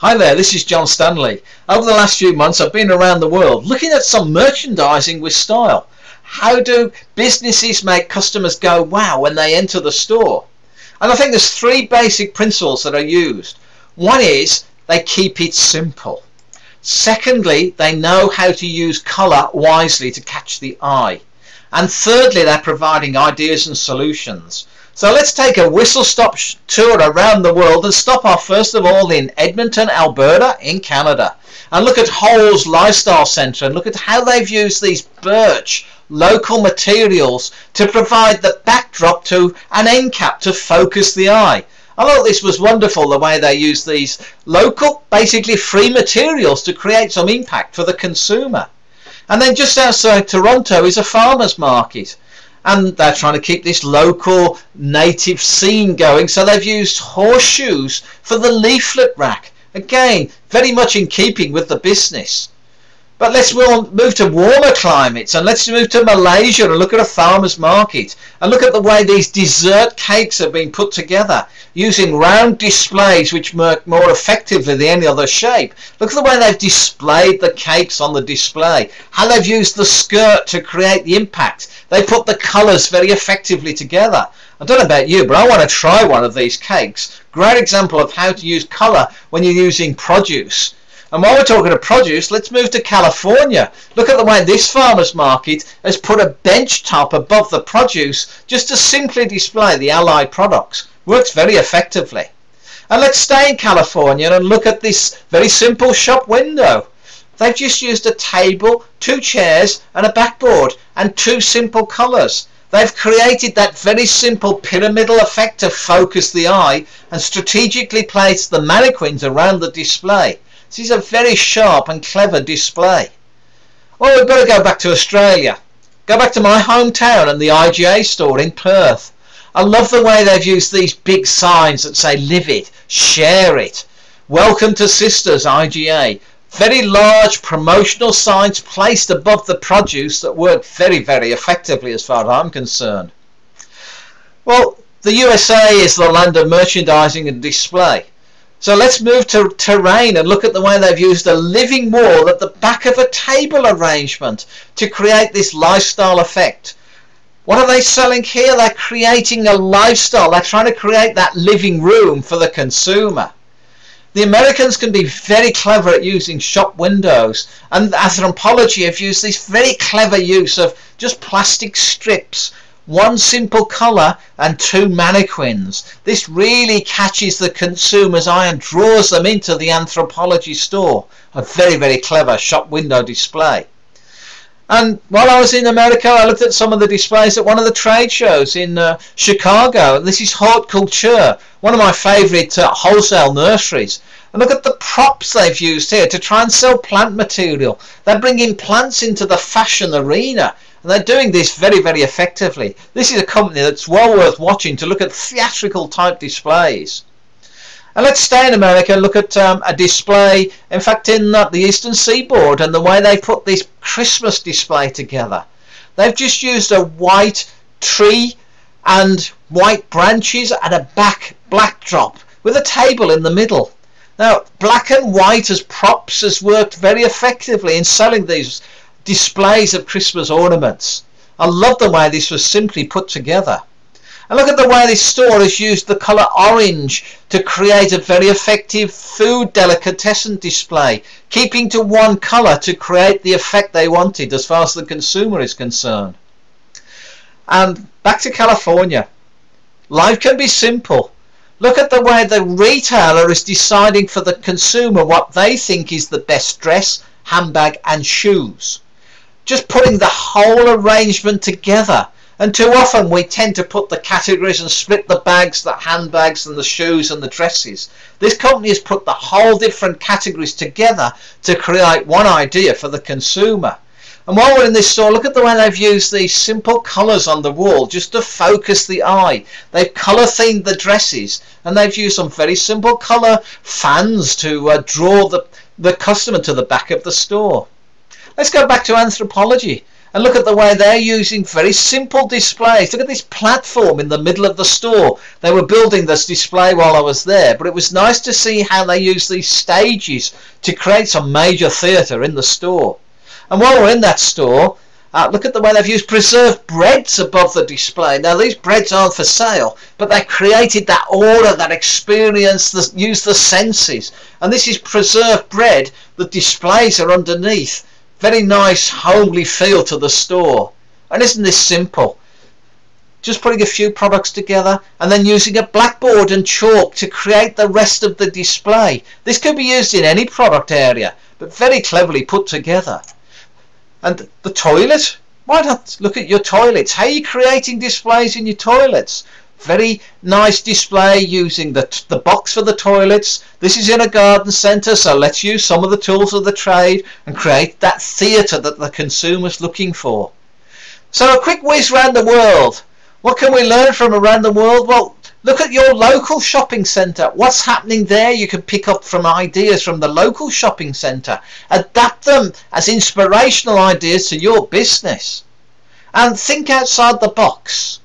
Hi there, this is John Stanley. Over the last few months I've been around the world looking at some merchandising with style. How do businesses make customers go wow when they enter the store? And I think there's three basic principles that are used. One is they keep it simple. Secondly, they know how to use colour wisely to catch the eye. And thirdly, they're providing ideas and solutions. So let's take a whistle-stop tour around the world and stop off first of all in Edmonton, Alberta in Canada, and look at Hole's Lifestyle Centre and look at how they've used these birch local materials to provide the backdrop to an end cap to focus the eye. I thought this was wonderful, the way they use these local, basically free materials to create some impact for the consumer. And then just outside Toronto is a farmer's market. And they're trying to keep this local native scene going, so they've used horseshoes for the leaflet rack. Again, very much in keeping with the business. But let's move to warmer climates, and let's move to Malaysia and look at a farmer's market and look at the way these dessert cakes have been put together using round displays which work more effectively than any other shape. Look at the way they've displayed the cakes on the display, how they've used the skirt to create the impact. They put the colours very effectively together. I don't know about you, but I want to try one of these cakes. Great example of how to use colour when you're using produce. And while we're talking of produce, let's move to California. Look at the way this farmer's market has put a bench top above the produce just to simply display the allied products. Works very effectively. And let's stay in California and look at this very simple shop window. They've just used a table, two chairs and a backboard and two simple colours. They've created that very simple pyramidal effect to focus the eye and strategically placed the mannequins around the display. This is a very sharp and clever display. Well, we've got to go back to Australia. Go back to my hometown and the IGA store in Perth. I love the way they've used these big signs that say live it, share it, welcome to Sisters IGA. Very large promotional signs placed above the produce that work very, very effectively as far as I'm concerned. Well, the USA is the land of merchandising and display. So let's move to terrain and look at the way they've used a living wall at the back of a table arrangement to create this lifestyle effect. What are they selling here? They're creating a lifestyle. They're trying to create that living room for the consumer. The Americans can be very clever at using shop windows, and Anthropologie have used this very clever use of just plastic strips, one simple colour and two mannequins. This really catches the consumer's eye and draws them into the Anthropologie store. A very, very clever shop window display. And while I was in America, I looked at some of the displays at one of the trade shows in Chicago. This is Haute Couture, one of my favourite wholesale nurseries. And look at the props they've used here to try and sell plant material. They're bringing plants into the fashion arena. And they're doing this very, very effectively. This is a company that's well worth watching to look at theatrical type displays. And let's stay in America and look at a display, in fact, in the Eastern Seaboard and the way they put this Christmas display together. They've just used a white tree and white branches and a backdrop with a table in the middle. Now, black and white as props has worked very effectively in selling these displays of Christmas ornaments. I love the way this was simply put together. And look at the way this store has used the colour orange to create a very effective food delicatessen display, keeping to one colour to create the effect they wanted as far as the consumer is concerned. And back to California. Life can be simple. Look at the way the retailer is deciding for the consumer what they think is the best dress, handbag and shoes. Just putting the whole arrangement together. And too often we tend to put the categories and split the bags, the handbags and the shoes and the dresses. This company has put the whole different categories together to create one idea for the consumer. And while we're in this store, look at the way they've used these simple colours on the wall just to focus the eye. They've colour themed the dresses and they've used some very simple colour fans to draw the customer to the back of the store. Let's go back to Anthropologie And look at the way they're using very simple displays. Look at this platform in the middle of the store. They were building this display while I was there, but it was nice to see how they use these stages to create some major theatre in the store. And while we're in that store, look at the way they've used preserved breads above the display. Now these breads aren't for sale, but they created that aura, that experience, use the senses. And this is preserved bread. The displays are underneath. Very nice homely feel to the store. And isn't this simple? Just putting a few products together and then using a blackboard and chalk to create the rest of the display. This could be used in any product area, but very cleverly put together. And the toilet? Why not look at your toilets? How are you creating displays in your toilets? Very nice display using the box for the toilets. This is in a garden centre, so let's use some of the tools of the trade and create that theatre that the consumer's looking for. So a quick whiz around the world. What can we learn from around the world? Well, look at your local shopping centre. What's happening there? You can pick up from ideas from the local shopping centre. Adapt them as inspirational ideas to your business. And think outside the box.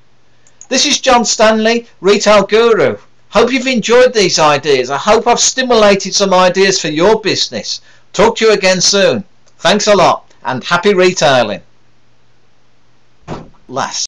This is John Stanley, Retail Guru. Hope you've enjoyed these ideas. I hope I've stimulated some ideas for your business. Talk to you again soon. Thanks a lot and happy retailing. Last.